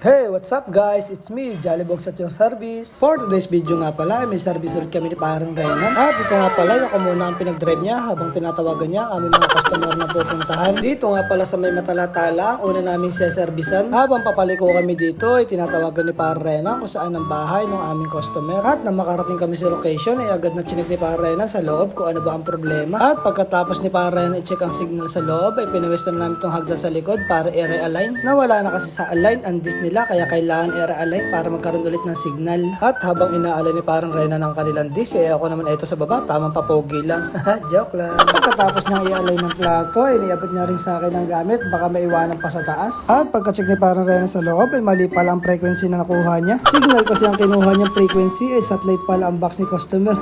Hey, what's up guys? It's me, Jollybox at your service. For today's video nga pala, may service ulit kami ni parang Renan. At dito nga pala, ako muna ang pinag-drive niya habang tinatawagan niya ang aming mga customer na pupuntahan. Dito nga pala sa may Matalatala, una naming seservisan. Habang papaliko kami dito, ay tinatawagan ni parang Renan kung saan ang bahay ng aming customer. At nang makarating kami sa location, ay agad na chinik ni parang Renan sa loob kung ano ba ang problema. At pagkatapos ni parang Renan i-check ang signal sa loob, ay pinawestan namin itong hagdan sa likod para i-realign. Nawala na kasi sa align ang Disney kaya kailangan i-realign para magkaroon ulit ng signal. At habang inaalay ni parang Renan ng kanilang disk, ako naman ito sa baba, tamang papogi lang. Joke lang. Pagkatapos niyang i-alay ng plato, iniabot niya rin sa akin ang gamit, baka maiwanan pa sa taas. At pagka-check ni parang Renan sa loob, ay mali pala ang frequency na nakuha niya. Signal kasi ang kinuha niyang frequency, ay satellite pala ang box ni customer.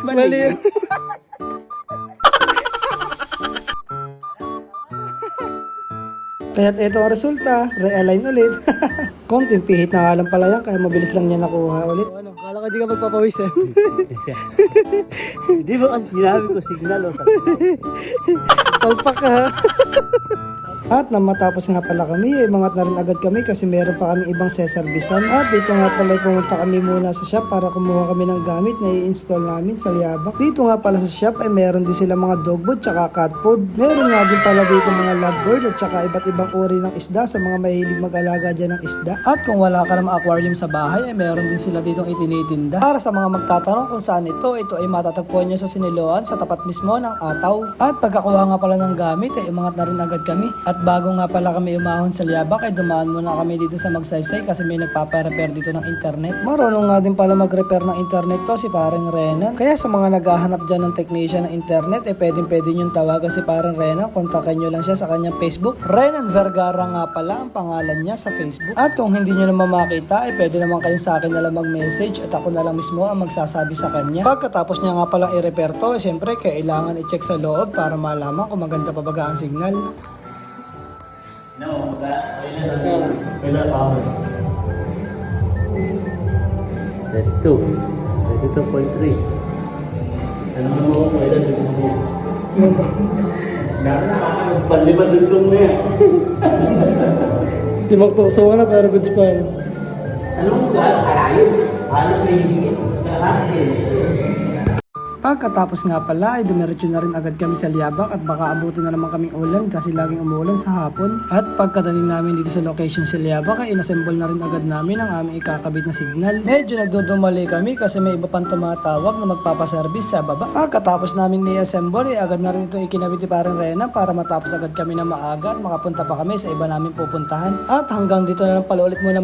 Mali. Kaya't ito ang resulta, realign ulit. Konting pihit na nga lang pala yan, kaya mabilis lang niya nakuha ulit. Ano, kala ka di ka magpapawis eh. Di ba kasi sinabi ko signal o Palpak ka ha. At nang matapos nga pala kami, ay mangat na rin agad kami kasi meron pa kami ibang seservisan. At dito nga pala ay pumunta kami muna sa shop para kumuha kami ng gamit na i-install namin sa Liabak. Dito nga pala sa shop ay meron din sila mga dog food tsaka cat food. Meron nga din pala dito mga lovebird at tsaka iba't ibang uri ng isda sa mga mahilig mag-alaga dyan ng isda. At kung wala ka namang aquarium sa bahay ay meron din sila ditong itinitinda. Para sa mga magtatanong kung saan ito ay matatagpuan nyo sa Siniloan sa tapat mismo ng Ataw. At pagkakuha nga pala ng gamit ay umangat na rin agad kami. At bago nga pala kami umahon sa Liabak ay dumaan muna kami dito sa Magsaysay kasi may nagpapa-repair dito ng internet. Marunong nga din pala mag-repair ng internet to si parang Renan. Kaya sa mga naghahanap dyan ng technician ng internet ay pwede nyong tawagan si parang Renan. Kontakin nyo lang siya sa kanyang Facebook. Renan Vergara nga pala ang pangalan niya sa Facebook. At kung hindi nyo naman makita ay pwede naman kayong sa akin na lang mag-message at ako na lang mismo ang magsasabi sa kanya. Pagkatapos niya nga palang i-repair to, siyempre kailangan i-check sa loob para malaman kung maganda pa baga ang signal. No, kailan pa ako? 32.3. Ano mo ko kailan dugsong mo? Panlima dugsong mo yan. Di magtukso na pero goods pa yun. Ano mo ba? Kalayo? Halos na hihigit. Pagkatapos nga pala ay dumiretso na rin agad kami sa Liabak at baka abutin na naman kaming ulan kasi laging umulan sa hapon. At pagkadating namin dito sa location sa Liabak ay inassemble na rin agad namin ang aming ikakabit na signal. Medyo nagdudumali kami kasi may iba pang tumatawag na magpapaservice sa baba. Pagkatapos namin ni-assemble ay agad na rin itong ikinabit ni parang Renan para matapos agad kami na maaga at makapunta pa kami sa iba namin pupuntahan. At hanggang dito na lang pala ulit muna